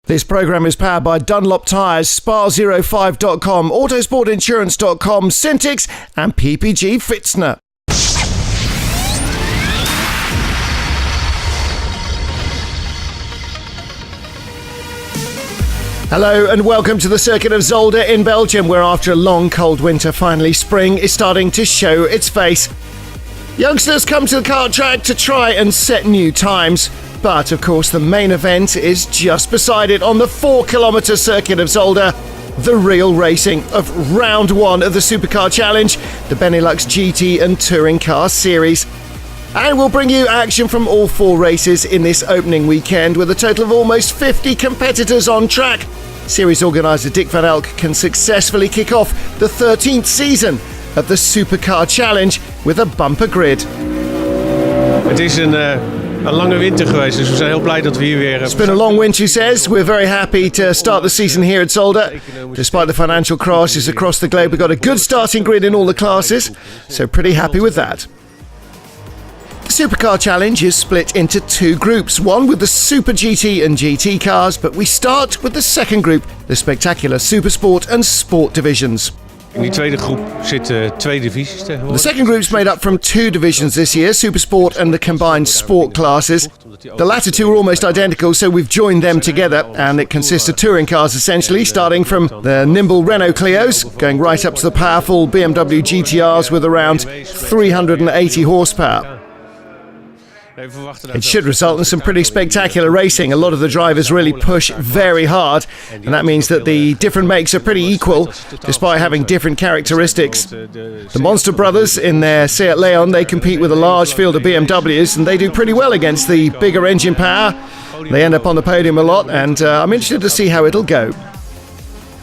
This programme is powered by Dunlop Tyres, Spa05.com, Autosportinsurance.com, Syntix and PPG Fitzner. Hello and welcome to the circuit of Zolder in Belgium, where after a long cold winter, finally spring is starting to show its face. Youngsters come to the kart track to try and set new times. But, of course, the main event is just beside it on the 4-kilometre circuit of Zolder. The real racing of round one of the Supercar Challenge, the Benelux GT and Touring Car Series. And we'll bring you action from all 4 races in this opening weekend with a total of almost 50 competitors on track. Series organiser Dick van Elk can successfully kick off the 13th season of the Supercar Challenge with a bumper grid. Het is een lange winter geweest, dus we zijn heel blij dat we hier weer... It's been a long winter, he says. We're very happy to start the season here at Zolder. Despite the financial crisis across the globe, we've got a good starting grid in all the classes, so pretty happy with that. The Supercar Challenge is split into 2 groups, one with the SuperGT and GT cars, but we start with the second group, the spectacular Supersport and Sport divisions. In die tweede groep zitten 2 divisies tegenwoordig. The second group's made up from 2 divisions this year, Supersport and the combined sport classes. The latter 2 are almost identical, so we've joined them together, and it consists of touring cars essentially, starting from the nimble Renault Clios, going right up to the powerful BMW GTRs with around 380 horsepower. It should result in some pretty spectacular racing. A lot of the drivers really push very hard, and that means that the different makes are pretty equal, despite having different characteristics. The Monster brothers in their Seat Leon, they compete with a large field of BMWs, and they do pretty well against the bigger engine power. They end up on the podium a lot, and I'm interested to see how it'll go.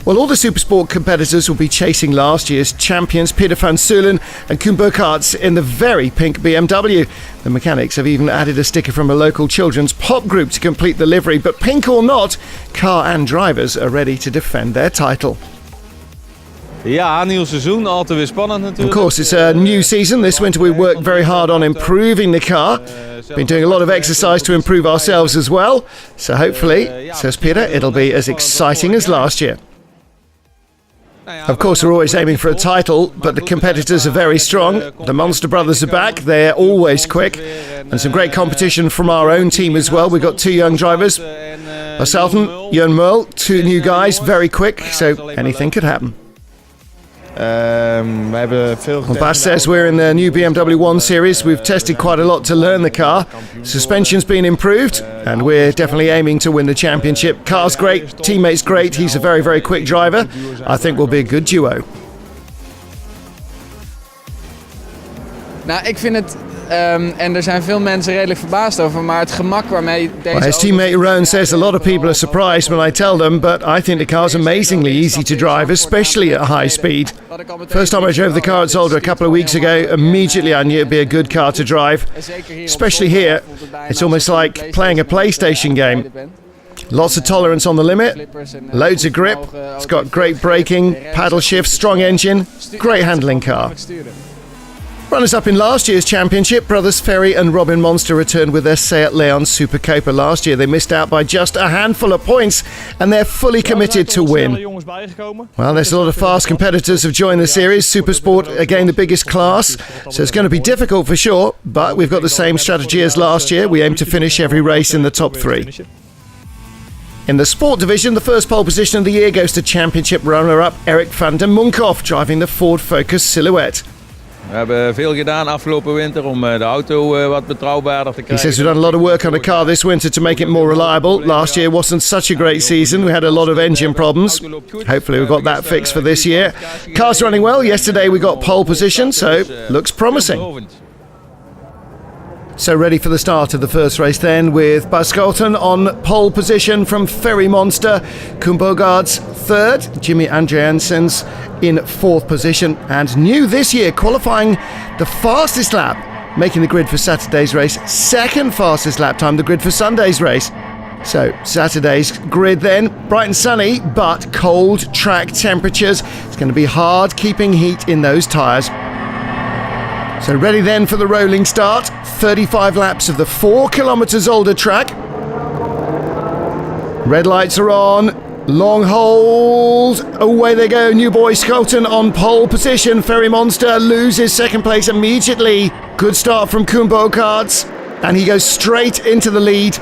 Well, all the Supersport competitors will be chasing last year's champions Peter van Sulen and Koen Burkhardt in the very pink BMW. The mechanics have even added a sticker from a local children's pop group to complete the livery, but pink or not, car and drivers are ready to defend their title. Ja, nieuw seizoen, altijd weer spannend natuurlijk. Of course, it's a new season. This winter we worked very hard on improving the car. Been doing a lot of exercise to improve ourselves as well. So hopefully, says Peter, it'll be as exciting as last year. Of course, we're always aiming for a title, but the competitors are very strong. The Monster brothers are back. They're always quick. And some great competition from our own team as well. We've got 2 young drivers. Myself and Jan Merl, 2 new guys, very quick, so anything could happen. Bas says we're in the new BMW 1 Series. We've tested quite a lot to learn the car. Suspension's been improved, and we're definitely aiming to win the championship. Car's great, teammate's great. He's a very, very quick driver. I think we'll be a good duo. Nou, ik vind het, en er zijn veel mensen redelijk verbaasd over, maar het gemak waarmee deze... Well, his teammate Rowan says a lot of people are surprised when I tell them, but I think the car's amazingly easy to drive, especially at high speed. First time I drove the car at Zolder a couple of weeks ago, immediately I knew it'd be a good car to drive. Especially here, it's almost like playing a PlayStation game. Lots of tolerance on the limit, loads of grip, it's got great braking, paddle shift, strong engine, great handling car. Runners-up in last year's championship, brothers Ferry and Robin Monster returned with their Seat Leon Super Copa. Last year they missed out by just a handful of points, and they're fully committed to win. Well, there's a lot of fast competitors have joined the series. Supersport, again, the biggest class, so it's going to be difficult for sure, but we've got the same strategy as last year. We aim to finish every race in the top 3. In the Sport division, the first pole position of the year goes to championship runner-up Erik van den Munkhoff, driving the Ford Focus Silhouette. We hebben veel gedaan afgelopen winter om de auto wat betrouwbaarder te krijgen. He says we've done a lot of work on the car this winter to make it more reliable. Last year wasn't such a great season. We had a lot of engine problems. Hopefully we've got that fixed for this year. Car's running well. Yesterday we got pole position, so looks promising. So ready for the start of the first race then, with Bas Scholten on pole position from Ferry Monster, Koen Burkhardt 3rd, Jimmy Andreassens in 4th position, and new this year, qualifying the fastest lap, making the grid for Saturday's race, 2nd fastest lap time, the grid for Sunday's race. So Saturday's grid then, bright and sunny, but cold track temperatures. It's going to be hard keeping heat in those tyres. So ready then for the rolling start. 35 laps of the 4 kilometres Zolder track. Red lights are on. Long hold. Away they go. New boy Skelton on pole position. Ferry Monster loses second place immediately. Good start from Kumbo Karts. And he goes straight into the lead.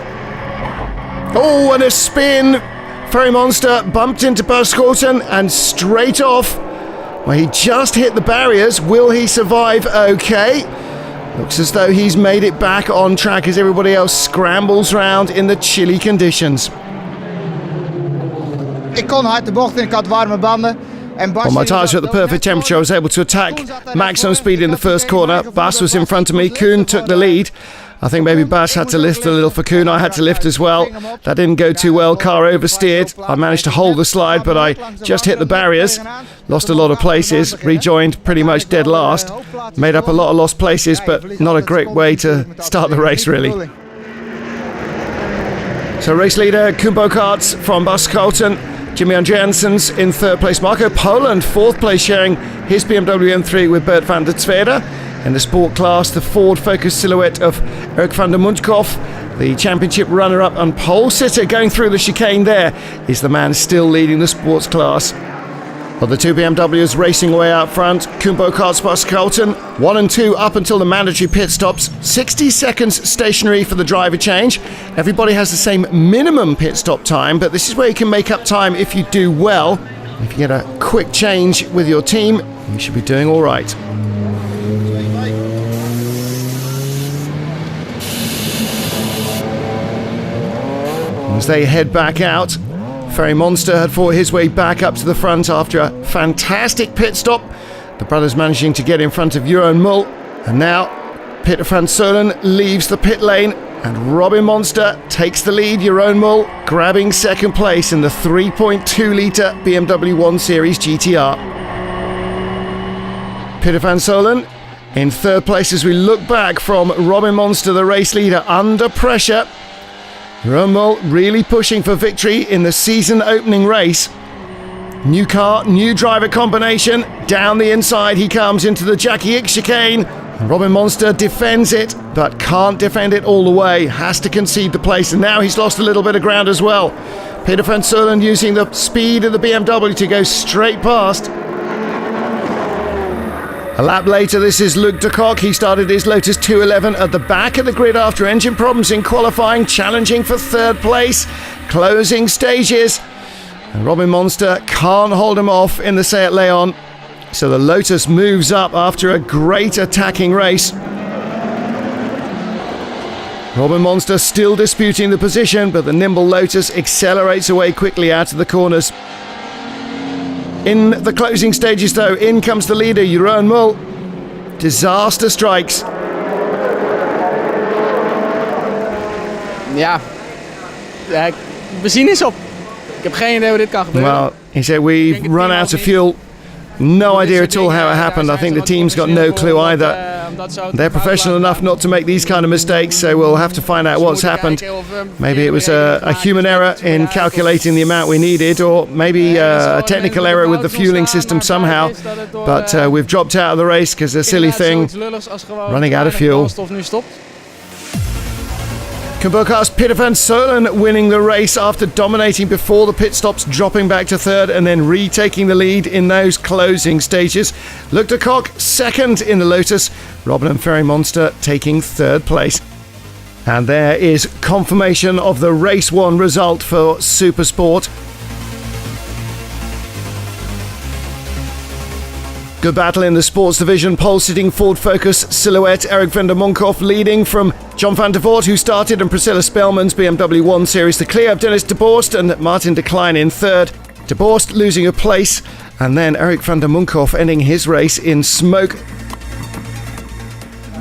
Oh, and a spin. Ferry Monster bumped into Buzz Skelton and straight off. Well, he just hit the barriers. Will he survive? Okay. Looks as though he's made it back on track as everybody else scrambles round in the chilly conditions. Ik kon hard de bocht in, ik had warme banden. Well, my tyres were at the perfect temperature. I was able to attack maximum speed in the first corner. Bas was in front of me. Koen took the lead. I think maybe Bas had to lift a little for Koen. I had to lift as well. That didn't go too well. Car oversteered. I managed to hold the slide, but I just hit the barriers. Lost a lot of places. Rejoined pretty much dead last. Made up a lot of lost places, but not a great way to start the race, really. So race leader Kumbo Karts from Bas Skelton. Jimmy Andreassens in third place. Marco Poland, fourth place, sharing his BMW M3 with Bert van der Tweede. In the sport class, the Ford Focus silhouette of Erik van der Muntkoff, the championship runner-up and pole sitter going through the chicane there, is the man still leading the sports class. Well, the two BMWs racing away out front. Kumbo Karts Bas Skelton, 1 and 2 up until the mandatory pit stops. 60 seconds stationary for the driver change. Everybody has the same minimum pit stop time, but this is where you can make up time if you do well. If you get a quick change with your team, you should be doing all right. As they head back out, Ferry Monster had fought his way back up to the front after a fantastic pit stop. The brothers managing to get in front of Jeroen Mul. And now Peter van Solen leaves the pit lane and Robin Monster takes the lead. Jeroen Mul grabbing second place in the 3.2 litre BMW 1 Series GTR. Peter van Solen in third place as we look back from Robin Monster, the race leader, under pressure. Jeroen Mul really pushing for victory in the season opening race. New car, new driver combination. Down the inside he comes into the Jackie Ick chicane. Robin Monster defends it, but can't defend it all the way. Has to concede the place, and now he's lost a little bit of ground as well. Peter van Solen using the speed of the BMW to go straight past. A lap later, this is Luc de Kock. He started his Lotus 211 at the back of the grid after engine problems in qualifying, challenging for third place. Closing stages. And Robin Monster can't hold him off in the Seat Leon. So the Lotus moves up after a great attacking race. Robin Monster still disputing the position, but the nimble Lotus accelerates away quickly out of the corners. In the closing stages though, in comes the leader, Jeroen Mul. Disaster strikes. Ja, benzine is op. Ik heb geen idee hoe dit kan gebeuren. Well, he said we've run out of fuel. No idea at all how it happened. I think the team's got no clue either. They're professional enough not to make these kind of mistakes, so we'll have to find out what's happened. Maybe it was a human error in calculating the amount we needed, or maybe a technical error with the fueling system somehow. But we've dropped out of the race because a silly thing, running out of fuel. Kumbo Karts Peter van Solen winning the race after dominating before the pit stops, dropping back to third and then retaking the lead in those closing stages. Luc de Kock second in the Lotus, Robin and Ferry Monster taking third place. And there is confirmation of the race 1 result for Supersport. Good battle in the sports division. Pole-sitting Ford Focus silhouette. Erik van der Muntkoff leading from John van der Voort, who started, and Priscilla Spelman's BMW 1 Series to clear. Dennis de Borst and Martin de Klein in third. De Borst losing a place, and then Erik van der Muntkoff ending his race in smoke.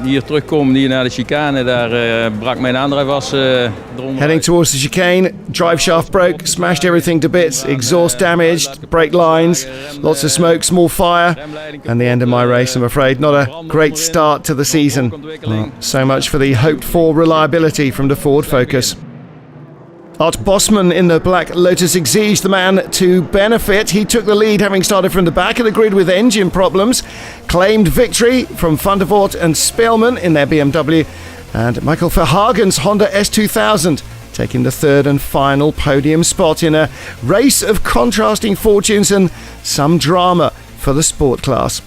Hier terugkomen, hier naar de chicane, daar brak mijn aandrijfas eronder. Heading towards the chicane, drive shaft broke, smashed everything to bits, exhaust damaged, brake lines, lots of smoke, small fire, and the end of my race, I'm afraid. Not a great start to the season. Well, so much for the hoped-for reliability from the Ford Focus. Art Bosman in the black Lotus Exige, the man to benefit. He took the lead, having started from the back of the grid with engine problems. Claimed victory from Van der Voort and Spelman in their BMW. And Michael Verhagen's Honda S2000 taking the third and final podium spot in a race of contrasting fortunes and some drama for the sport class.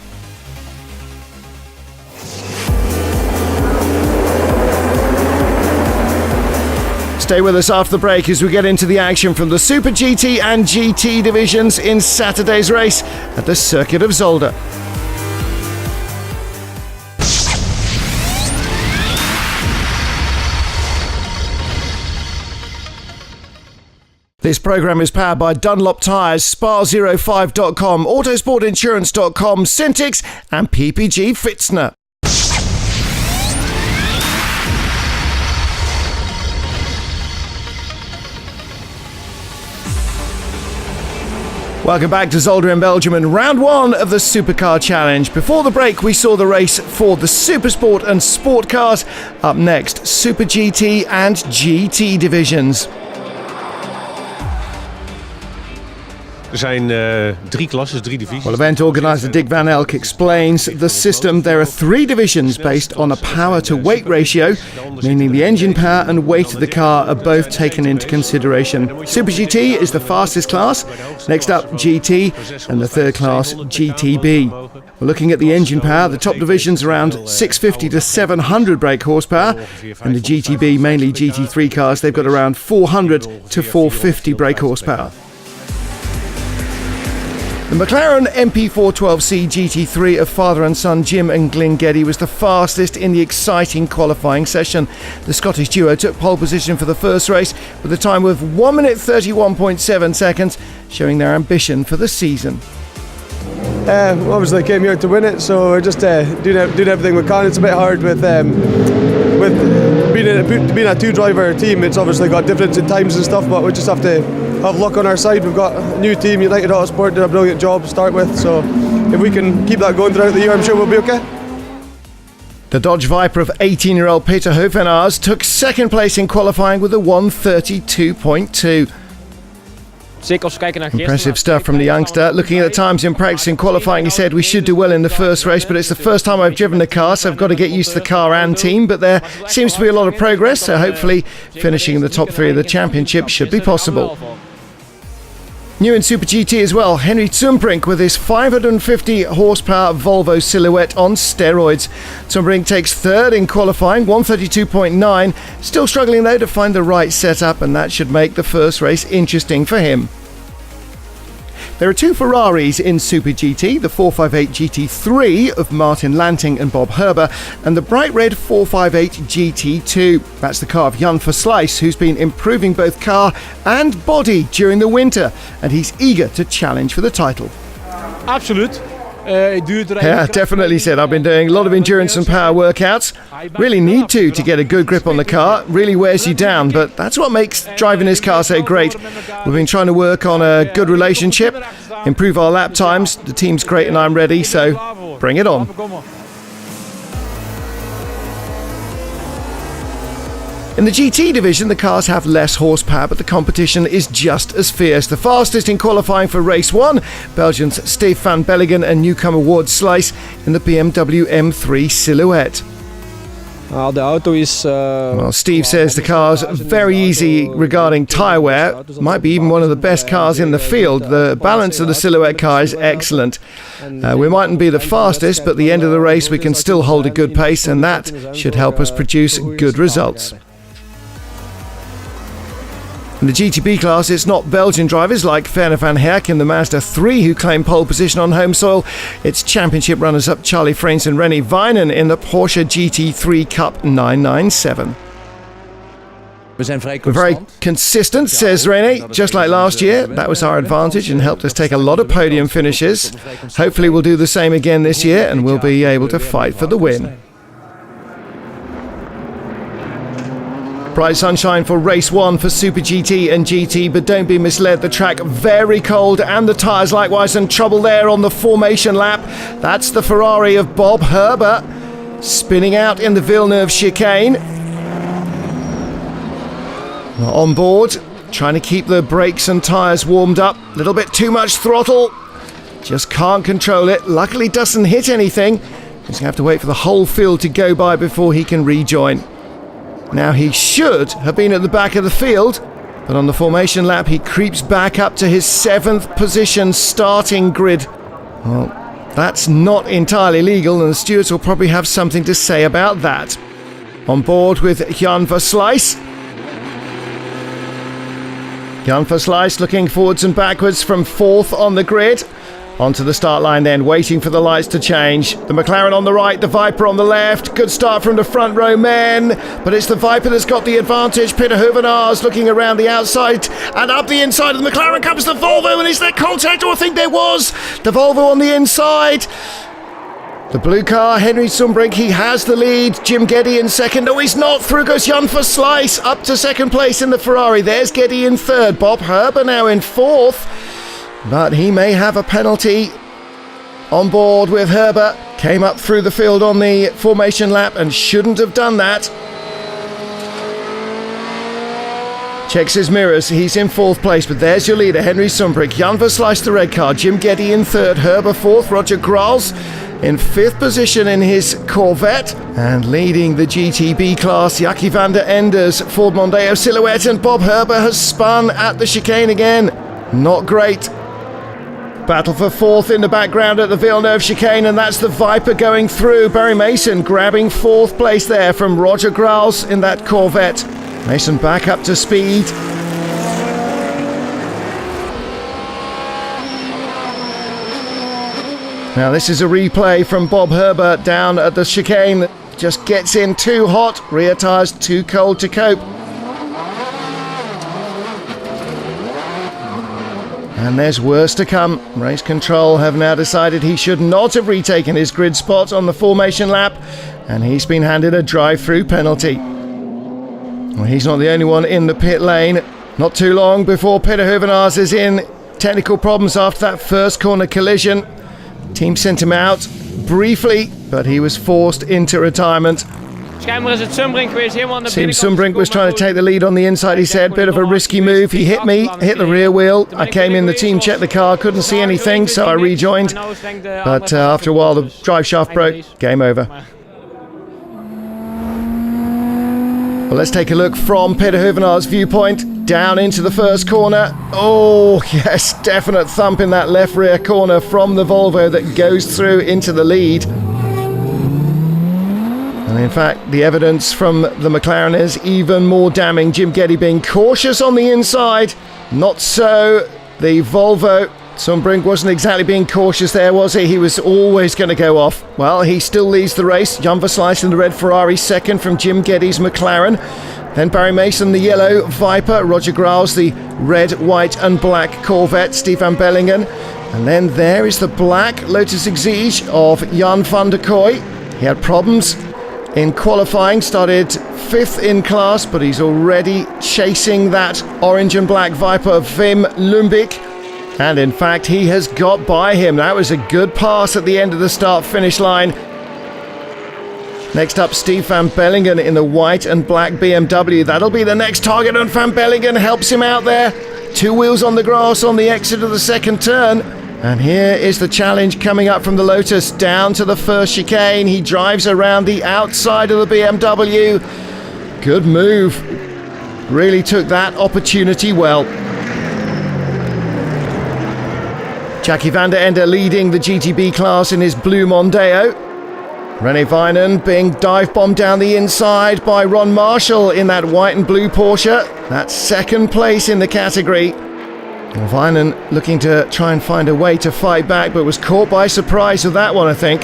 Stay with us after the break as we get into the action from the Super GT and GT divisions in Saturday's race at the circuit of Zolder. This programme is powered by Dunlop Tyres, Spar05.com, Autosportinsurance.com, Syntix and PPG Fitzner. Welcome back to Zolder in Belgium and round one of the Supercar Challenge. Before the break, we saw the race for the Supersport and Sport cars. Up next, Super GT and GT divisions. Er zijn 3 klasses, 3 divisies. Well, event organizer Dick Van Elk explains the system. There are 3 divisions based on a power-to-weight ratio, meaning the engine power and weight of the car are both taken into consideration. Super GT is the fastest class. Next up, GT, and the third class, GTB. We're looking at the engine power. The top division's around 650 to 700 brake horsepower, and the GTB, mainly GT3 cars, they've got around 400 to 450 brake horsepower. The McLaren MP412C GT3 of father and son Jim and Glyn Geddy was the fastest in the exciting qualifying session. The Scottish duo took pole position for the first race with a time of 1 minute 31.7 seconds, showing their ambition for the season. Obviously I came here to win it, so we're just doing everything we can. It's a bit hard with being a 2-driver team. It's obviously got difference in times and stuff, but we just have to have luck on our side. We've got a new team. United Autosport did a brilliant job to start with, so if we can keep that going throughout the year, I'm sure we'll be okay. The Dodge Viper of 18-year-old Peter Hoevenaars took second place in qualifying with a 1:32.2. Impressive stuff from the youngster. Looking at the times in practice and qualifying, he said, "We should do well in the first race, but it's the first time I've driven the car, so I've got to get used to the car and team." But there seems to be a lot of progress, so hopefully finishing in the top 3 of the championship should be possible. New in Super GT as well, Henry Zumbrink with his 550 horsepower Volvo Silhouette on steroids. Zumbrink takes third in qualifying, 1:32.9. Still struggling though to find the right setup, and that should make the first race interesting for him. There are 2 Ferraris in Super GT, the 458 GT3 of Martin Lanting and Bob Herber, and the bright red 458 GT2. That's the car of Jan Verslijs, who's been improving both car and body during the winter, and he's eager to challenge for the title. Absoluut. Yeah, definitely said. I've been doing a lot of endurance and power workouts. Really need to get a good grip on the car. Really wears you down, but that's what makes driving this car so great. We've been trying to work on a good relationship, improve our lap times. The team's great and I'm ready, so bring it on. In the GT division, the cars have less horsepower, but the competition is just as fierce. The fastest in qualifying for race 1, Belgians Steve van Bellegem and newcomer Ward Slice in the BMW M3 Silhouette. Well, Steve says the car's very easy regarding tyre wear, might be even one of the best cars in the field. The balance of the Silhouette car is excellent. We mightn't be the fastest, but at the end of the race we can still hold a good pace, and that should help us produce good results. In the GTB class, it's not Belgian drivers like Werner van Herk in the Mazda 3 who claim pole position on home soil. It's championship runners-up Charlie Freyns and Rennie Weinen in the Porsche GT3 Cup 997. We're very consistent, says Rennie, just like last year. That was our advantage and helped us take a lot of podium finishes. Hopefully we'll do the same again this year and we'll be able to fight for the win. Bright sunshine for race 1 for Super GT and GT, but don't be misled, the track very cold and the tyres likewise, and trouble there on the formation lap. That's the Ferrari of Bob Herber spinning out in the Villeneuve chicane. On board, trying to keep the brakes and tyres warmed up. A little bit too much throttle, just can't control it. Luckily doesn't hit anything. He's going to have to wait for the whole field to go by before he can rejoin. Now he should have been at the back of the field, but on the formation lap he creeps back up to his 7th position starting grid. Well, that's not entirely legal, and the stewards will probably have something to say about that. On board with Jan Versluis. Jan Versluis looking forwards and backwards from 4th on the grid. Onto the start line then, waiting for the lights to change. The McLaren on the right, the Viper on the left. Good start from the front row men, but it's the Viper that's got the advantage. Peter Hoevenaars looking around the outside, and up the inside of the McLaren comes the Volvo, and is there contact? Or I think there was. The Volvo on the inside. The blue car, Henry Sumbrink, he has the lead. Jim Geddy in second. No, he's not. Through goes Jan Versluis up to second place in the Ferrari. There's Geddy in third. Bob Herber now in 4th. But he may have a penalty. On board with Herber. Came up through the field on the formation lap and shouldn't have done that. Checks his mirrors. He's in 4th place, but there's your leader, Henry Sumbrink. Jan Versluis, the red car. Jim Geddy in 3rd. Herber 4th. Roger Graals in 5th position in his Corvette. And leading the GTB class, Jackie van der Ender's Ford Mondeo Silhouette. And Bob Herber has spun at the chicane again. Not great. Battle for 4th in the background at the Villeneuve chicane, and that's the Viper going through. Barry Mason grabbing 4th place there from Roger Graals in that Corvette. Mason back up to speed. Now this is a replay from Bob Herber down at the chicane. Just gets in too hot, rear tyres too cold to cope. And there's worse to come. Race control have now decided he should not have retaken his grid spot on the formation lap, and he's been handed a drive-through penalty. Well, he's not the only one in the pit lane. Not too long before Peter Hoevenaars is in technical problems after that first corner collision. Team sent him out briefly, but he was forced into retirement. Team Sumbrink was trying to take the lead on the inside, he said. Bit of a risky move. He hit me, hit the rear wheel. I came in, the team checked the car, couldn't see anything, so I rejoined. But after a while, the drive shaft broke. Game over. Well, let's take a look from Peter Hoevenaars' viewpoint. Down into the first corner. Oh, yes, definite thump in that left rear corner from the Volvo that goes through into the lead. And in fact, the evidence from the McLaren is even more damning. Jim Geddy being cautious on the inside. Not so the Volvo. Sumbrink wasn't exactly being cautious there, was he? He was always going to go off. Well, he still leads the race. Jan Versluis in the red Ferrari, second from Jim Geddy's McLaren. Then Barry Mason, the yellow Viper. Roger Graals, the red, white and black Corvette. Steve Van Bellingen. And then there is the black Lotus Exige of Jan van der Kooi. He had problems in qualifying, started 5th in class, but he's already chasing that orange and black Viper of Wim Lumbik. And in fact, he has got by him. That was a good pass at the end of the start-finish line. Next up, Steve Van Bellingen in the white and black BMW. That'll be the next target, and Van Bellingen helps him out there. 2 wheels on the grass on the exit of the second turn. And here is the challenge coming up from the Lotus down to the first chicane. He drives around the outside of the BMW. Good move. Really took that opportunity well. Jackie van der Ende leading the GTB class in his blue Mondeo. René Weinen being dive-bombed down the inside by Ron Marshall in that white and blue Porsche. That's second place in the category. Well, Weinen looking to try and find a way to fight back, but was caught by surprise with that one, I think.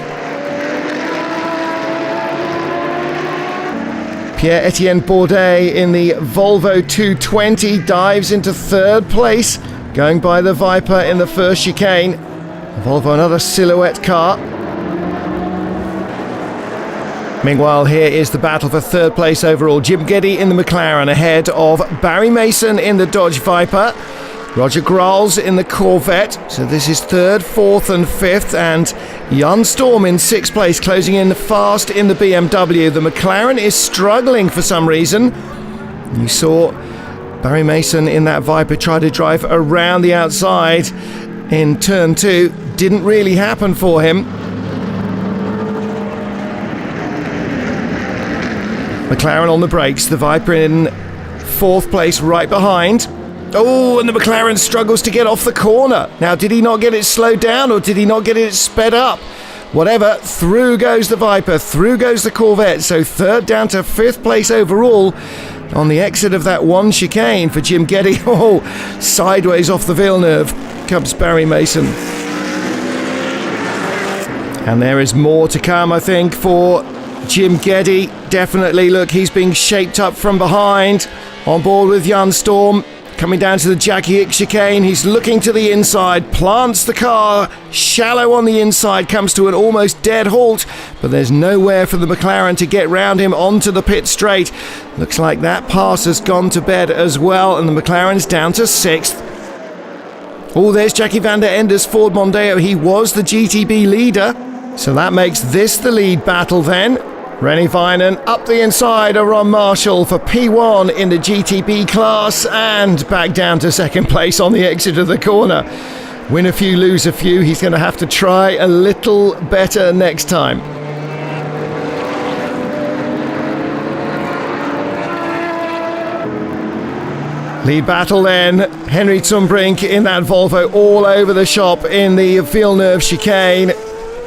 Pierre-Etienne Bourdais in the Volvo 220 dives into third place, going by the Viper in the first chicane. Volvo, another silhouette car. Meanwhile, here is the battle for third place overall. Jim Geddy in the McLaren ahead of Barry Mason in the Dodge Viper. Roger Graals in the Corvette. So this is third, fourth and fifth. And Jan Storm in sixth place, closing in fast in the BMW. The McLaren is struggling for some reason. You saw Barry Mason in that Viper try to drive around the outside in turn 2. Didn't really happen for him. McLaren on the brakes. The Viper in 4th place right behind. Oh, and the McLaren struggles to get off the corner. Now, did he not get it slowed down or did he not get it sped up? Whatever, through goes the Viper, through goes the Corvette. So 3rd down to 5th place overall on the exit of that one chicane for Jim Geddy. Oh, sideways off the Villeneuve comes Barry Mason. And there is more to come, I think, for Jim Geddy. Definitely, look, he's being shaped up from behind. On board with Jan Storm. Coming down to the Jackie Ick chicane, he's looking to the inside, plants the car, shallow on the inside, comes to an almost dead halt, but there's nowhere for the McLaren to get round him onto the pit straight. Looks like that pass has gone to bed as well, and the McLaren's down to 6th. Oh, there's Jackie van der Ende's Ford Mondeo. He was the GTB leader, so that makes this the lead battle then. Rennie Vinen up the inside of Ron Marshall for P1 in the GTB class and back down to 2nd place on the exit of the corner. Win a few, lose a few. He's going to have to try a little better next time. Lead battle then. Henry Zumbrink in that Volvo all over the shop in the Villeneuve chicane.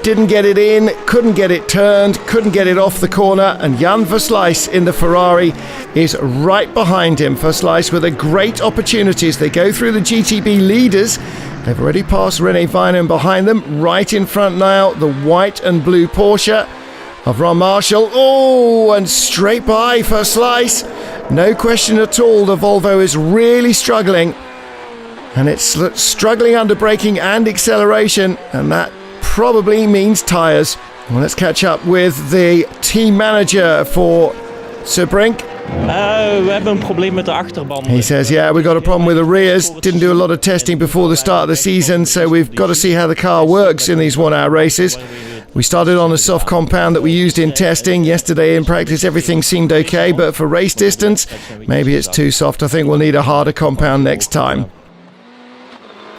Didn't get it in, couldn't get it turned, couldn't get it off the corner, and Jan Versluis in the Ferrari is right behind him. Versluis with a great opportunity as they go through the GTB leaders. They've already passed René Vinen behind them. Right in front now, the white and blue Porsche of Ron Marshall. Oh, and straight by Versluis. No question at all, the Volvo is really struggling. And it's struggling under braking and acceleration, and that probably means tyres. Well, let's catch up with the team manager for Zumbrink. We hebben een probleem met de achterbanden. He says, yeah, we got a problem with the rears. Didn't do a lot of testing before the start of the season, so we've got to see how the car works in these 1-hour races. We started on a soft compound that we used in testing. Yesterday in practice everything seemed okay, but for race distance, maybe it's too soft. I think we'll need a harder compound next time.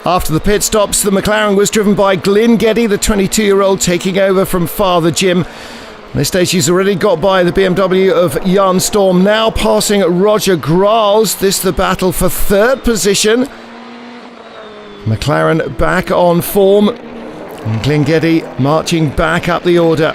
After the pit stops, the McLaren was driven by Glyn Geddy, the 22-year-old, taking over from Father Jim. At this stage, he's already got by the BMW of Jan Storm, now passing Roger Graals. This the battle for 3rd position. McLaren back on form, and Glyn Geddy marching back up the order.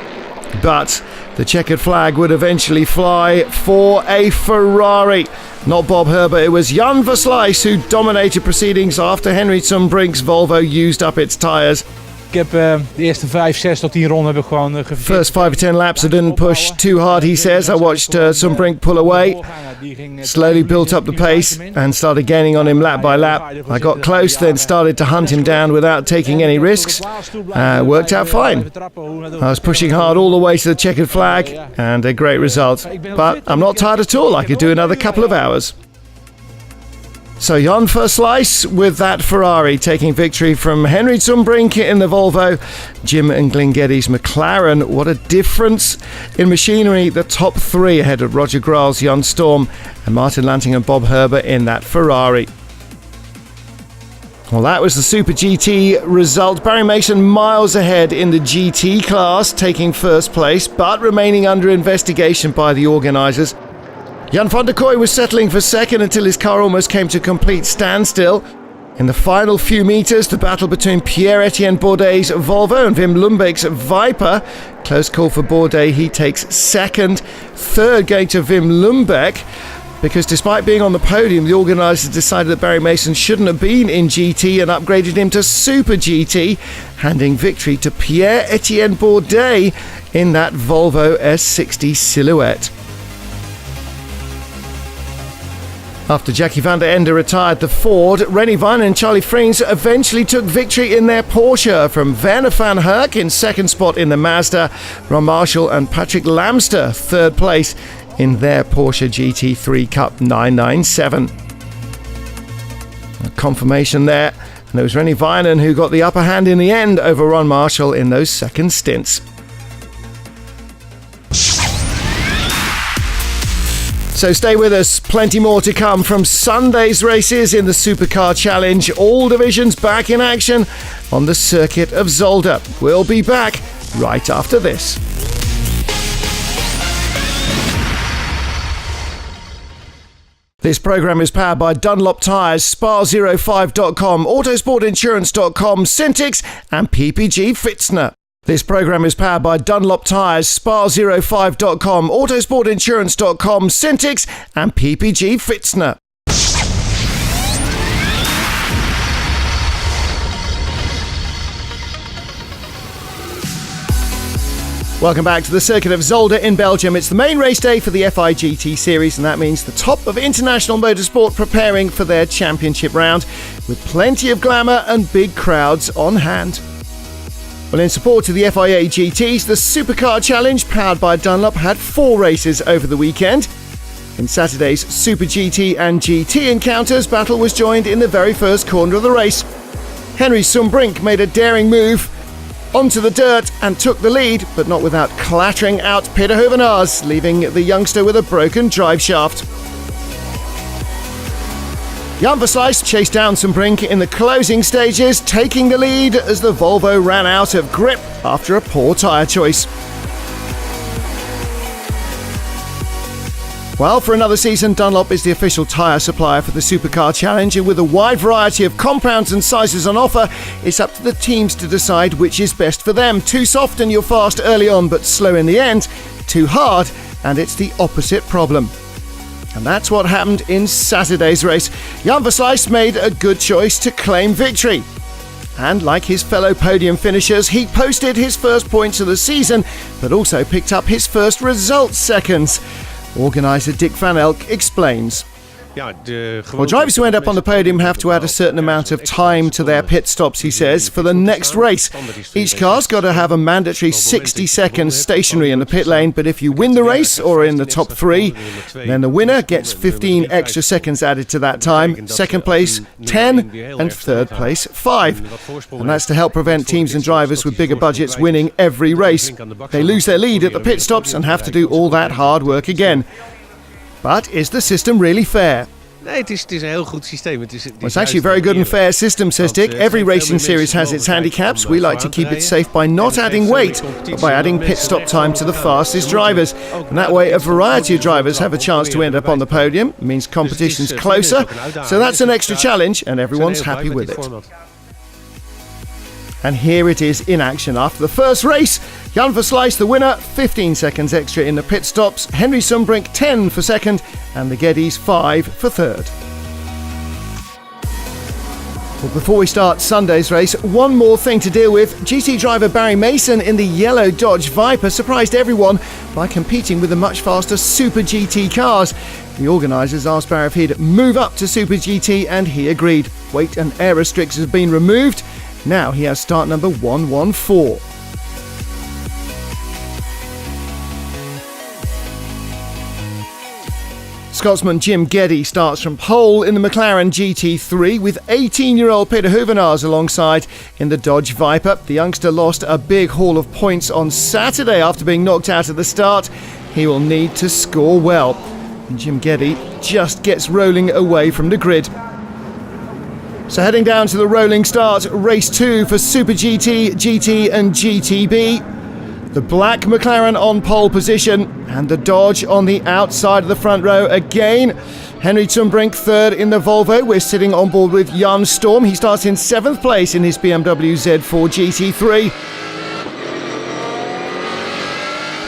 But the checkered flag would eventually fly for a Ferrari. Not Bob Herbert, it was Jan Versluis who dominated proceedings after Henry Zumbrink's Volvo used up its tyres. Ik heb de eerste 5, 6 tot 10 ronden heb ik gewoon gefixt. First 5 or 10 laps I didn't push too hard, he says. I watched Zumbrink pull away, slowly built up the pace and started gaining on him lap by lap. I got close, then started to hunt him down without taking any risks. Worked out fine. I was pushing hard all the way to the checkered flag and a great result. But I'm not tired at all, I could do another couple of hours. So Jan Versluis with that Ferrari taking victory from Henry Zumbrink in the Volvo. Jim and Glyn Geddy's McLaren. What a difference in machinery. The top 3 ahead of Roger Graals, Jan Storm and Martin Lanting and Bob Herbert in that Ferrari. Well, that was the Super GT result. Barry Mason miles ahead in the GT class, taking 1st place, but remaining under investigation by the organisers. Jan van der Kooi was settling for 2nd until his car almost came to a complete standstill. In the final few metres, the battle between Pierre-Etienne Bourdais' Volvo and Wim Lumbeek's Viper. Close call for Bourdais, he takes 2nd. 3rd going to Wim Lumbeek, because despite being on the podium, the organisers decided that Barry Mason shouldn't have been in GT and upgraded him to Super GT, handing victory to Pierre-Etienne Bourdais in that Volvo S60 Silhouette. After Jackie van der Ende retired the Ford, Rennie Vinen and Charlie Friens eventually took victory in their Porsche from Werner van Herk in 2nd spot in the Mazda, Ron Marshall and Patrick Lamster 3rd place in their Porsche GT3 Cup 997. A confirmation there, and it was Rennie Vinen who got the upper hand in the end over Ron Marshall in those 2nd stints. So stay with us, plenty more to come from Sunday's races in the Supercar Challenge. All divisions back in action on the circuit of Zolder. We'll be back right after this. This programme is powered by Dunlop Tyres, Spa05.com, Autosportinsurance.com, Syntix and PPG Fitzner. This programme is powered by Dunlop Tyres, Spa05.com, Autosportinsurance.com, Syntix and PPG Fitzner. Welcome back to the circuit of Zolder in Belgium. It's the main race day for the FIGT series, and that means the top of international motorsport preparing for their championship round, with plenty of glamour and big crowds on hand. Well, in support of the FIA GTs, the Supercar Challenge, powered by Dunlop, had 4 races over the weekend. In Saturday's SuperGT and GT encounters, battle was joined in the very first corner of the race. Henry Sumbrink made a daring move onto the dirt and took the lead, but not without clattering out Peter Hoevenaars, leaving the youngster with a broken drive shaft. Jan Versluis chased down Sumbrink in the closing stages, taking the lead as the Volvo ran out of grip after a poor tyre choice. Well, for another season, Dunlop is the official tyre supplier for the Supercar Challenge, and with a wide variety of compounds and sizes on offer, it's up to the teams to decide which is best for them. Too soft and you're fast early on but slow in the end, too hard and it's the opposite problem. And that's what happened in Saturday's race. Jan Versluis made a good choice to claim victory. And like his fellow podium finishers, he posted his first points of the season, but also picked up his first results seconds. Organiser Dick Van Elk explains. Well, drivers who end up on the podium have to add a certain amount of time to their pit stops, he says, for the next race. Each car's got to have a mandatory 60 seconds stationary in the pit lane, but if you win the race or are in the top 3, then the winner gets 15 extra seconds added to that time, second place 10 and third place 5. And that's to help prevent teams and drivers with bigger budgets winning every race. They lose their lead at the pit stops and have to do all that hard work again. But is the system really fair? It's actually a very good and fair system, says Dick. Every racing series has its handicaps. We like to keep it safe by not adding weight, but by adding pit stop time to the fastest drivers. And that way a variety of drivers have a chance to end up on the podium. It means competition's closer, so that's an extra challenge and everyone's happy with it. And here it is in action. After the first race, Jan Versluis, the winner, 15 seconds extra in the pit stops, Henry Sumbrink 10 for second, and the Geddes 5 for third. Well, before we start Sunday's race, one more thing to deal with. GT driver Barry Mason in the yellow Dodge Viper surprised everyone by competing with the much faster Super GT cars. The organisers asked Barry if he'd move up to Super GT, and he agreed. Weight and air restrictions have been removed. Now he has start number 114. Scotsman Jim Geddes starts from pole in the McLaren GT3 with 18-year-old Peter Hoevenaars alongside in the Dodge Viper. The youngster lost a big haul of points on Saturday after being knocked out at the start. He will need to score well. And Jim Geddes just gets rolling away from the grid. So heading down to the rolling start, race 2 for Super GT, GT and GTB. The black McLaren on pole position and the Dodge on the outside of the front row again. Henry Sumbrink third in the Volvo. We're sitting on board with Jan Storm. He starts in 7th place in his BMW Z4 GT3.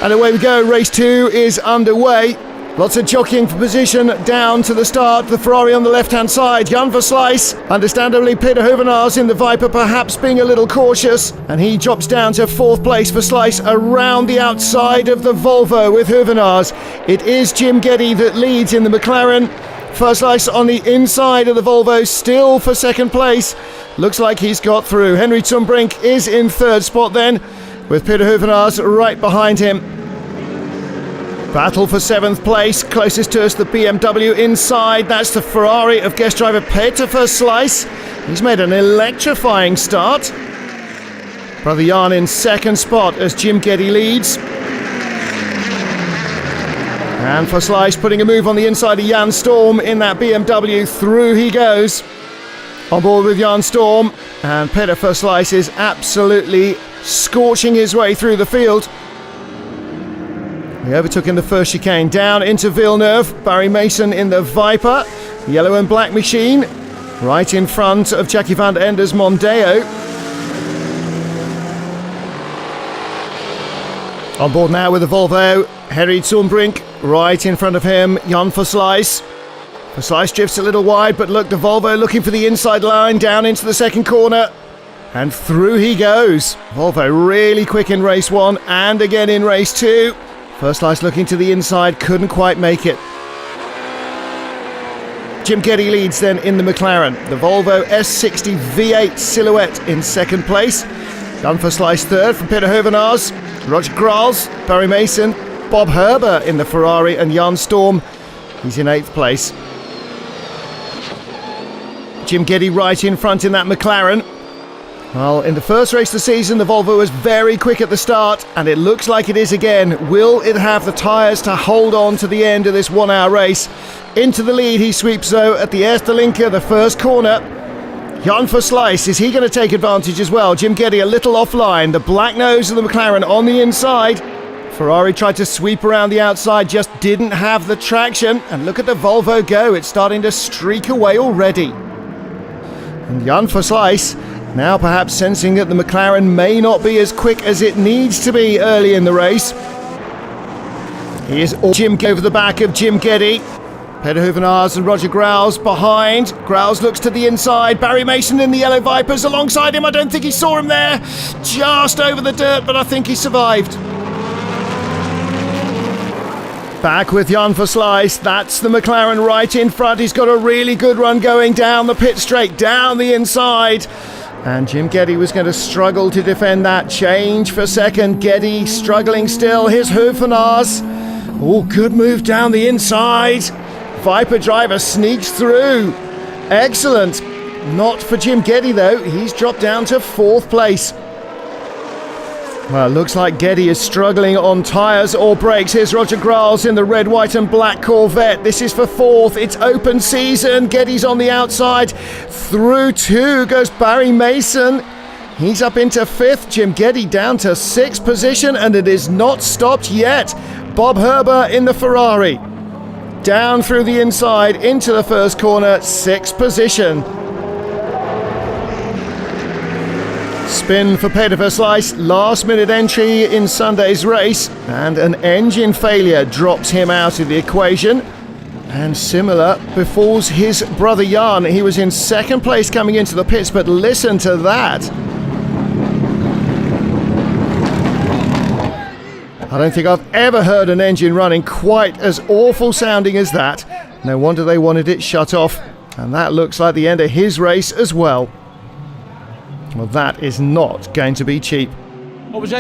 And away we go, race 2 is underway. Lots of jockeying for position down to the start. The Ferrari on the left-hand side. Jan Versluis, understandably Peter Hoevenaars in the Viper, perhaps being a little cautious. And he drops down to 4th place. Versluis around the outside of the Volvo with Hoevenaars. It is Jim Geddes that leads in the McLaren. Versluis on the inside of the Volvo, still for 2nd place. Looks like he's got through. Henry Sumbrink is in 3rd spot then, with Peter Hoevenaars right behind him. Battle for 7th place, closest to us the BMW inside, that's the Ferrari of guest driver Peter Versluis. He's made an electrifying start. Brother Jan in 2nd spot as Jim Geddes leads. And Versluis putting a move on the inside of Jan Storm in that BMW, through he goes. On board with Jan Storm, and Peter Versluis is absolutely scorching his way through the field. They overtook in the first chicane. Down into Villeneuve. Barry Mason in the Viper. Yellow and black machine. Right in front of Jackie van der Ender's Mondeo. On board now with the Volvo. Henry Zumbrink right in front of him. Jan Verslijs. Verslijs drifts a little wide, but look, the Volvo looking for the inside line down into the second corner. And through he goes. Volvo really quick in race 1 and again in race 2. Verslijs looking to the inside, couldn't quite make it. Jim Geddy leads then in the McLaren. The Volvo S60 V8 Silhouette in second place. Jan Verslijs third from Peter Hoevenaars. Roger Graals, Barry Mason, Bob Herber in the Ferrari, and Jan Storm, he's in 8th place. Jim Geddy right in front in that McLaren. Well, in the first race of the season, the Volvo was very quick at the start, and it looks like it is again. Will it have the tyres to hold on to the end of this 1 hour race? Into the lead he sweeps though at the Eerste Linker, the first corner. Jan Verslijs, is he going to take advantage as well? Jim Geddy a little offline. The black nose of the McLaren on the inside. Ferrari tried to sweep around the outside, just didn't have the traction. And look at the Volvo go. It's starting to streak away already. And Jan Verslijs now perhaps sensing that the McLaren may not be as quick as it needs to be early in the race. Here's Jim over the back of Jim Geddy. Peter Hoevenaars and Roger Graals behind. Graals looks to the inside. Barry Mason in the yellow Vipers alongside him. I don't think he saw him there. Just over the dirt, but I think he survived. Back with Jan Verslijs. That's the McLaren right in front. He's got a really good run going down the pit straight, down the inside. And Jim Geddy was going to struggle to defend that. Change for second. Geddy struggling still. Here's Hoevenaars. Oh, good move down the inside. Viper driver sneaks through. Excellent. Not for Jim Geddy though. He's dropped down to 4th place. Well, it looks like Geddy is struggling on tyres or brakes. Here's Roger Graals in the red, white and black Corvette. This is for 4th. It's open season. Geddy's on the outside. Through 2 goes Barry Mason. He's up into 5th. Jim Geddy down to 6th position, and it is not stopped yet. Bob Herber in the Ferrari. Down through the inside into the first corner, 6th position. Spin for Peter Verslijs, last minute entry in Sunday's race, and an engine failure drops him out of the equation. And similar befalls his brother Jan. He was in 2nd place coming into the pits, but listen to that. I don't think I've ever heard an engine running quite as awful sounding as that. No wonder they wanted it shut off. And that looks like the end of his race as well. Well, that is not going to be cheap. After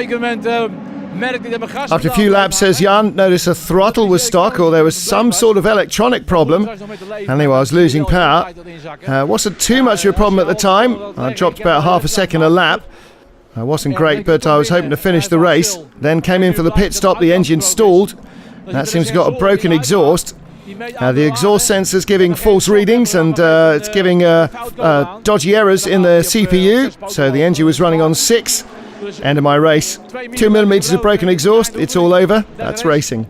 a few laps, says Jan, noticed a throttle was stuck or there was some sort of electronic problem. Anyway, I was losing power. Wasn't too much of a problem at the time. I dropped about half a second a lap. Wasn't great, but I was hoping to finish the race. Then came in for the pit stop, the engine stalled. That seems to have got a broken exhaust. The exhaust sensor's giving false readings, and it's giving dodgy errors in the CPU. So the engine was running on 6. End of my race. 2 millimeters of broken exhaust. It's all over. That's racing.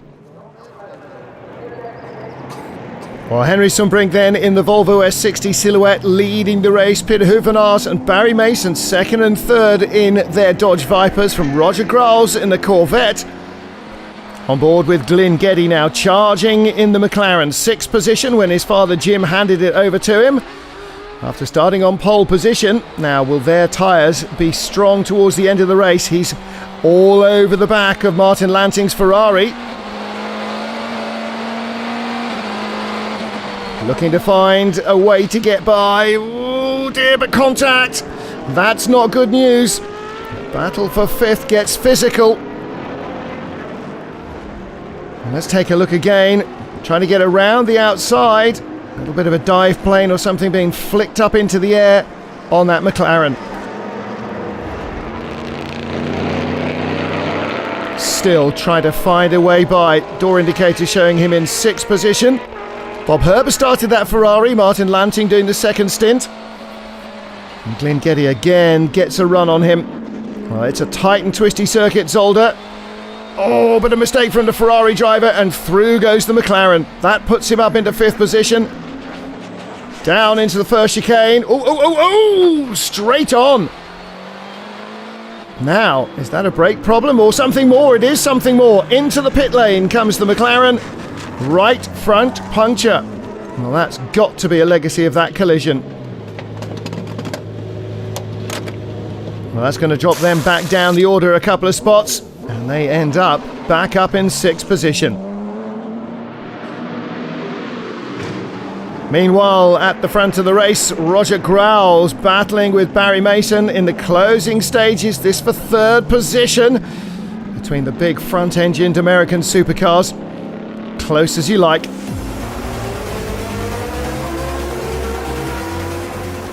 Well, Henry Zumbrink then in the Volvo S60 Silhouette leading the race. Peter Hoevenaars and Barry Mason 2nd and 3rd in their Dodge Vipers from Roger Graals in the Corvette. On board with Glyn Geddy now charging in the McLaren, 6th position when his father Jim handed it over to him. After starting on pole position, now will their tyres be strong towards the end of the race? He's all over the back of Martin Lanting's Ferrari. Looking to find a way to get by. Oh dear, but contact. That's not good news. The battle for 5th gets physical. Let's take a look again. Trying to get around the outside. A little bit of a dive plane or something being flicked up into the air on that McLaren. Still trying to find a way by. Door indicator showing him in 6th position. Bob Herber started that Ferrari. Martin Lanting doing the 2nd stint. And Glyn Geddy again gets a run on him. Well, it's a tight and twisty circuit, Zolder. Oh, but a mistake from the Ferrari driver, and through goes the McLaren. That puts him up into 5th position. Down into the first chicane. Oh, straight on. Now, is that a brake problem or something more? It is something more. Into the pit lane comes the McLaren. Right front puncture. Well, that's got to be a legacy of that collision. Well, that's going to drop them back down the order a couple of spots, and they end up back up in 6th position. Meanwhile, at the front of the race, Roger Grauls battling with Barry Mason in the closing stages. This for 3rd position between the big front-engined American supercars. Close as you like.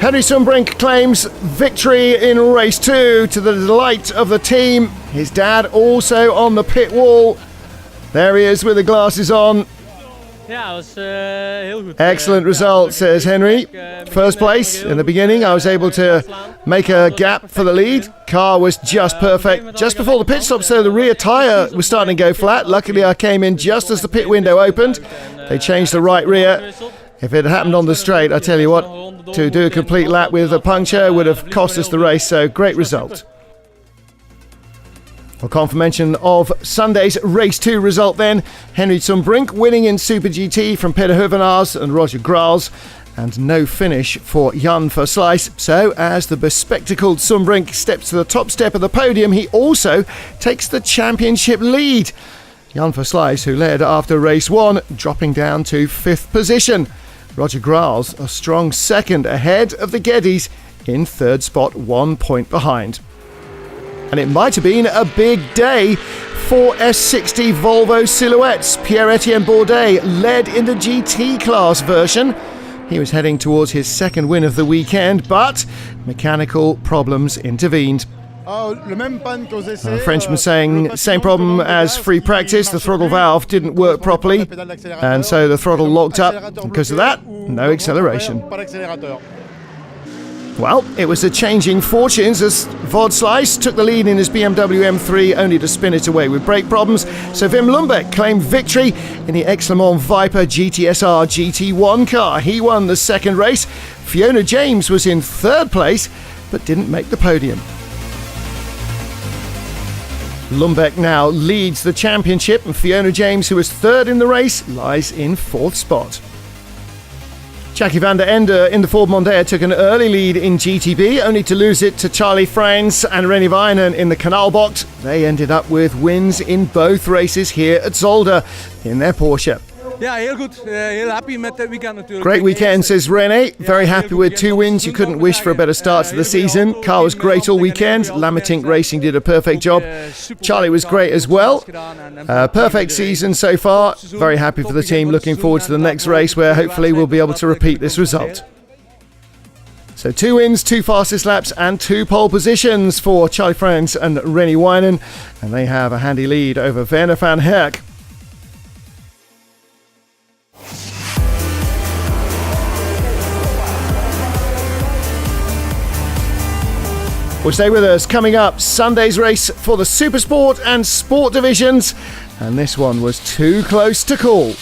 Henry Sundbrink claims victory in race 2 to the delight of the team. His dad also on the pit wall. There he is with the glasses on. Excellent result, says Henry. First place in the beginning. I was able to make a gap for the lead. Car was just perfect. Just before the pit stop, so the rear tyre was starting to go flat. Luckily, I came in just as the pit window opened. They changed the right rear. If it happened on the straight, I tell you what, to do a complete lap with a puncture would have cost us the race, so great result. A confirmation of Sunday's Race 2 result then. Henry Sundbrink winning in SuperGT from Peter Huvenaars and Roger Grauls, and no finish for Jan Verslijs. So as the bespectacled Sundbrink steps to the top step of the podium, he also takes the championship lead. Jan Verslijs, who led after race 1, dropping down to 5th position. Roger Grauls a strong 2nd ahead of the Geddes in 3rd spot, 1 point behind. And it might have been a big day for S60 Volvo Silhouettes. Pierre-Etienne Bourdais led in the GT class version. He was heading towards his 2nd win of the weekend, but mechanical problems intervened. The Frenchman saying, same problem as free practice, the throttle valve didn't work properly, and so the throttle locked up. Because of that, no acceleration. Well, it was a changing fortunes as Verslijs took the lead in his BMW M3 only to spin it away with brake problems. So Wim Lundbeck claimed victory in the Exclamon Viper GTSR GT1 car. He won the 2nd race. Fiona James was in 3rd place but didn't make the podium. Lundbeck now leads the championship, and Fiona James, who was 3rd in the race, lies in 4th spot. Jackie van der Ende in the Ford Mondeo took an early lead in GTB, only to lose it to Charlie Frans and Rennie Weinen in the Canal Box. They ended up with wins in both races here at Zolder in their Porsche. Ja, heel goed. Heel happy met het weekend natuurlijk. Great weekend, says René. Very happy with 2 wins. You couldn't wish for a better start to the season. Car was great all weekend. Lamatink Racing did a perfect job. Charlie was great as well. Perfect season so far. Very happy for the team. Looking forward to the next race where hopefully we'll be able to repeat this result. So 2 wins, 2 fastest laps and 2 pole positions for Charlie Frans and Rennie Weinen. And they have a handy lead over Werner van Herk. Well, stay with us. Coming up, Sunday's race for the Supersport and Sport divisions. And this one was too close to call.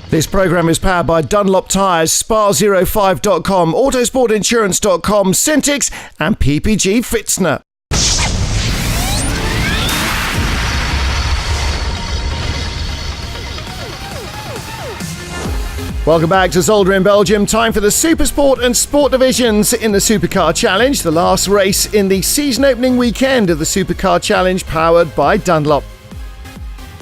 This programme is powered by Dunlop Tyres, Spa05.com, Autosportinsurance.com, Syntix and PPG Fitzner. Welcome back to Zolder in Belgium. Time for the Supersport and Sport divisions in the Supercar Challenge, the last race in the season opening weekend of the Supercar Challenge powered by Dunlop.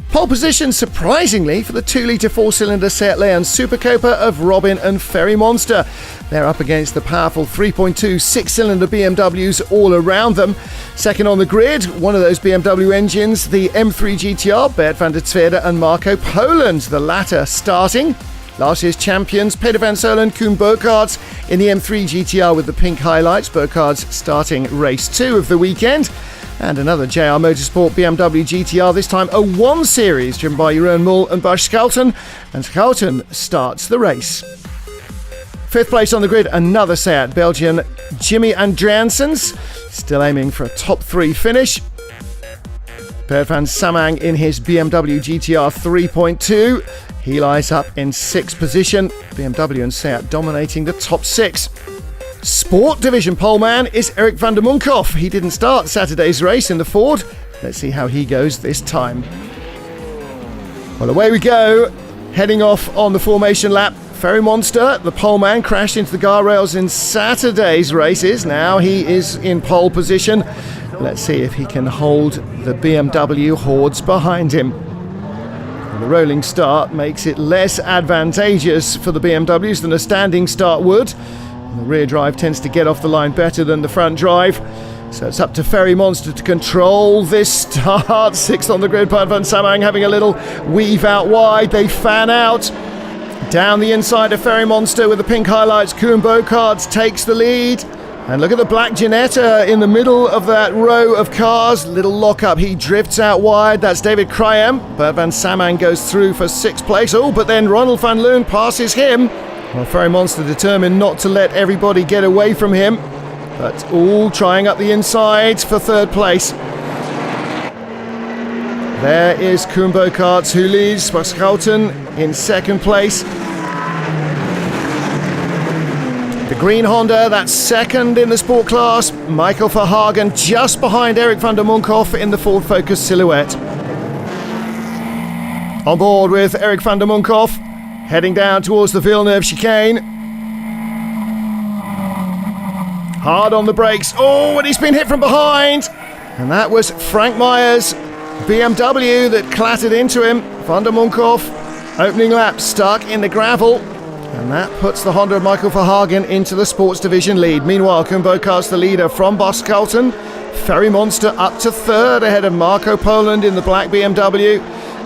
Pole position, surprisingly, for the 2-litre 4-cylinder Seat Leon Super Copa of Robin and Ferry Monster. They're up against the powerful 3.2 6-cylinder BMWs all around them. Second on the grid, one of those BMW engines, the M3 GTR, Bert van der Tweede and Marco Poland, the latter starting. Last year's champions, Peter van Solen, Koen Burkhardt in the M3 GTR with the pink highlights. Burkhardt's starting race 2 of the weekend. And another JR Motorsport BMW GTR, this time a 1 Series, driven by Jeroen Mul and Bas Schouten. And Schouten starts the race. 5th place on the grid, another Seat, Belgian Jimmy Andreassens, still aiming for a top 3 finish. Bert van Samang in his BMW GTR 3.2. He lies up in 6th position. BMW and Seat dominating the top 6. Sport division poleman is Erik van der Munkhoff. He didn't start Saturday's race in the Ford. Let's see how he goes this time. Well, away we go. Heading off on the formation lap. Ferry Monster, the poleman, crashed into the guardrails in Saturday's races. Now he is in pole position. Let's see if he can hold the BMW hordes behind him. The rolling start makes it less advantageous for the BMWs than a standing start would. The rear drive tends to get off the line better than the front drive. So it's up to Ferry Monster to control this start. 6th on the grid, Bert van Samang having a little weave out wide. They fan out. Down the inside of Ferry Monster with the pink highlights, Koen Bokaerts takes the lead. And look at the black Ginetta in the middle of that row of cars. Little lock-up, he drifts out wide. That's David Krayem. Bert van Samang goes through for 6th place. Oh, but then Ronald van Loon passes him. Well, Ferry Monster determined not to let everybody get away from him. But all trying up the inside for 3rd place. There is Koen Bokaerts who leads. Bas Schouten in 2nd place. The green Honda, that's 2nd in the sport class. Michael Verhagen just behind Erik van der Munkhoff in the Ford Focus Silhouette. On board with Erik van der Munkhoff, heading down towards the Villeneuve chicane. Hard on the brakes. Oh, and he's been hit from behind. And that was Frank Meyer's BMW that clattered into him. Van der Munkhoff, opening lap, stuck in the gravel. And that puts the Honda of Michael Verhagen into the sports division lead. Meanwhile, Koen Bokaerts the leader from Bas Schouten. Ferry Monster up to 3rd ahead of Marco Poland in the black BMW.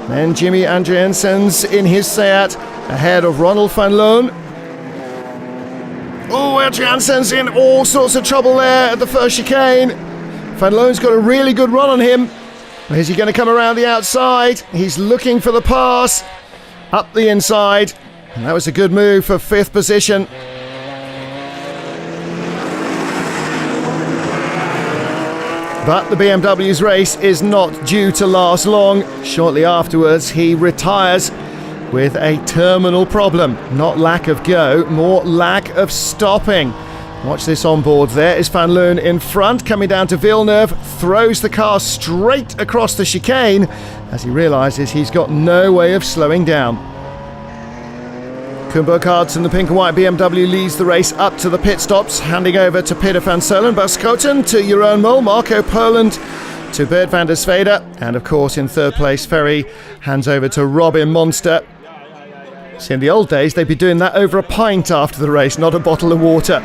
Then Jimmy Andreassens in his Seat ahead of Ronald van Loon. Oh, Andreassens in all sorts of trouble there at the first chicane. Van Loon's got a really good run on him. Is he going to come around the outside? He's looking for the pass. Up the inside. And that was a good move for 5th position. But the BMW's race is not due to last long. Shortly afterwards, he retires with a terminal problem. Not lack of go, more lack of stopping. Watch this on board. There is Van Loon in front, coming down to Villeneuve, throws the car straight across the chicane as he realises he's got no way of slowing down. Koen Bokaerts in the pink and white BMW leads the race up to the pit stops, handing over to Peter van Solen, Bas Schouten to Jeroen Mul, Marco Poland to Bert van der Zwede, and of course in 3rd place Ferry hands over to Robin Monster. See, in the old days they'd be doing that over a pint after the race, not a bottle of water.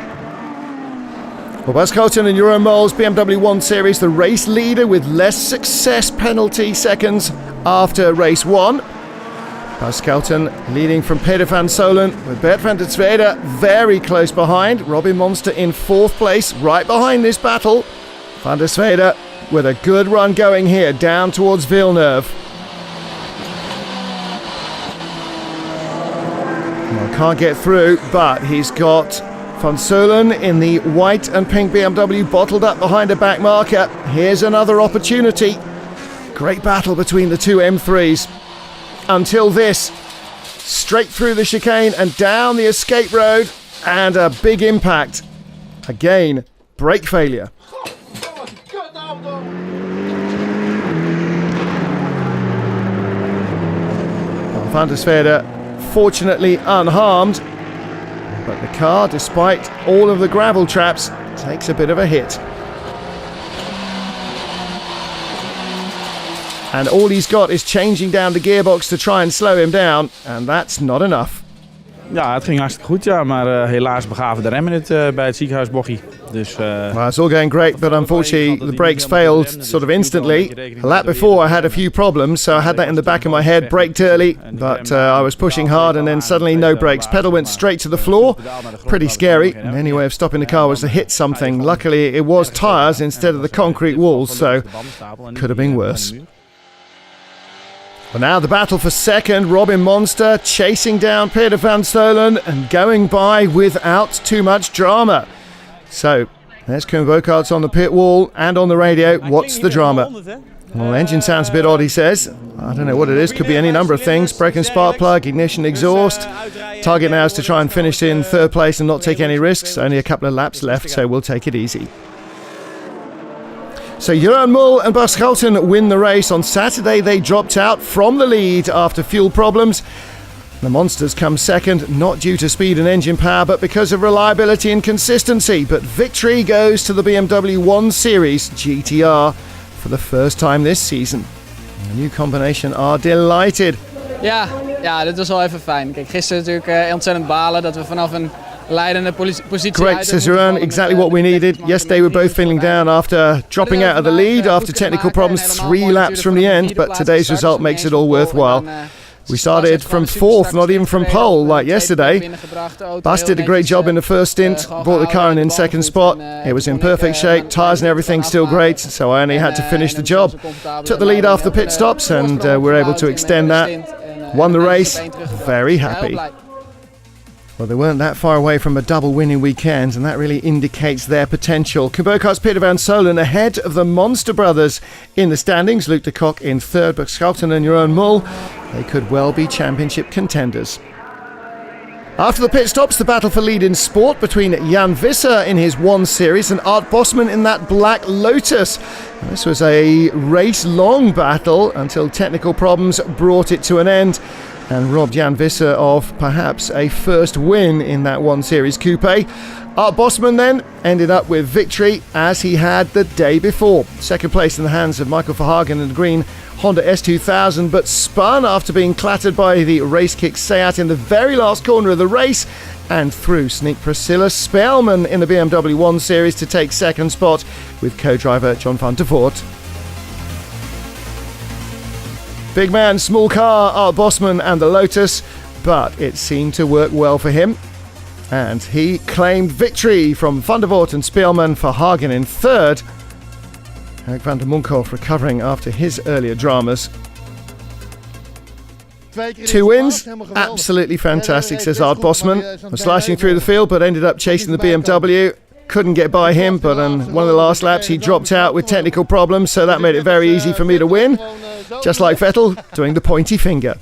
Well, Bas Schouten and Jeroen Mul's BMW 1 Series, the race leader with less success penalty seconds after race 1. Bas Schouten leading from Peter van Solen with Bert van der Zwede very close behind. Robin Monster in 4th place, right behind this battle. Van der Zwede with a good run going here, down towards Villeneuve. Well, can't get through, but he's got Van Solen in the white and pink BMW bottled up behind a back marker. Here's another opportunity. Great battle between the two M3s. Until this, straight through the chicane and down the escape road, and a big impact. Again, brake failure. Van der Zwede fortunately unharmed, but the car, despite all of the gravel traps, takes a bit of a hit. And all he's got is changing down the gearbox to try and slow him down, and that's not enough. Ja, het ging hartstikke goed, ja, maar helaas begaven de remmen het bij het ziekenhuisbochie. Well, it's all going great, but unfortunately the brakes failed sort of instantly. A lap before I had a few problems, so I had that in the back of my head, braked early, but I was pushing hard and then suddenly no brakes. Pedal went straight to the floor. Pretty scary. And the only way of stopping the car was to hit something. Luckily it was tyres instead of the concrete walls, so could have been worse. Well, now the battle for second. Robin Monster chasing down Peter van Stolen and going by without too much drama. So, there's Koen Bokaerts on the pit wall and on the radio. What's the drama? Well, engine sounds a bit odd, he says. I don't know what it is. Could be any number of things. Brake and spark plug, ignition, exhaust. Target now is to try and finish in third place and not take any risks. Only a couple of laps left, so we'll take it easy. So Jeroen Mul and Bas Schouten win the race. On Saturday, they dropped out from the lead after fuel problems. The Monsters come second, not due to speed and engine power, but because of reliability and consistency. But victory goes to the BMW 1 Series GTR for the first time this season. The new combination are delighted. Ja, dit was wel even fijn. Kijk, gisteren natuurlijk ontzettend balen dat we vanaf een leidende positie Great, says Jeroen, exactly what we needed. Yesterday we're both feeling down after dropping out of the lead after technical problems 3 laps from the end, but today's result makes it all worthwhile. We started from 4th, not even from pole like yesterday. Bas did a great job in the first stint, brought the car in second spot. It was in perfect shape, tyres and everything still great, so I only had to finish the job. Took the lead after pit stops and we're able to extend that. Won the race, very happy. Well, they weren't that far away from a double winning weekend, and that really indicates their potential. Koen Bokaerts, Peter van Stolen ahead of the Monster brothers in the standings. Luc de Kock in third, but Schouten and Jeroen Mul, they could well be championship contenders. After the pit stops, the battle for lead in sport between Jan Visser in his 1 Series and Art Bosman in that Black Lotus. This was a race-long battle until technical problems brought it to an end and robbed Jan Visser of perhaps a first win in that 1 Series coupe. Art Bosman then ended up with victory as he had the day before. Second place in the hands of Michael Verhagen in the green Honda S2000, but spun after being clattered by the race kick Seat in the very last corner of the race, and through sneak Priscilla Spelman in the BMW 1 Series to take second spot with co-driver John van der Voort. Big man, small car, Art Bosman and the Lotus, but it seemed to work well for him. And he claimed victory from Van der Voort and Spelman. Verhagen in third. Eric van der Munkhoff recovering after his earlier dramas. 2 wins, absolutely fantastic, says Art Bosman. Was slashing through the field, but ended up chasing the BMW. Couldn't get by him, but on one of the last laps he dropped out with technical problems, so that made it very easy for me to win. Just like Vettel doing the pointy finger.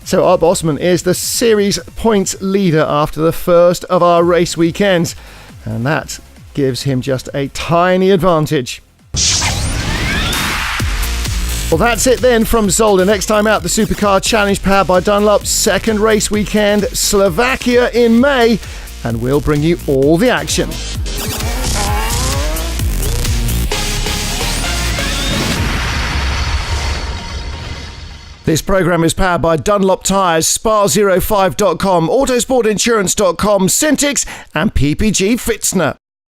So Art Bosman is the series points leader after the first of our race weekends, and that gives him just a tiny advantage. Well, that's it then from Zolder. Next time out, the Supercar Challenge powered by Dunlop. Second race weekend, Slovakia in May, and we'll bring you all the action. This programme is powered by Dunlop Tyres, Spa05.com, Autosportinsurance.com, Syntix and PPG Fitzner.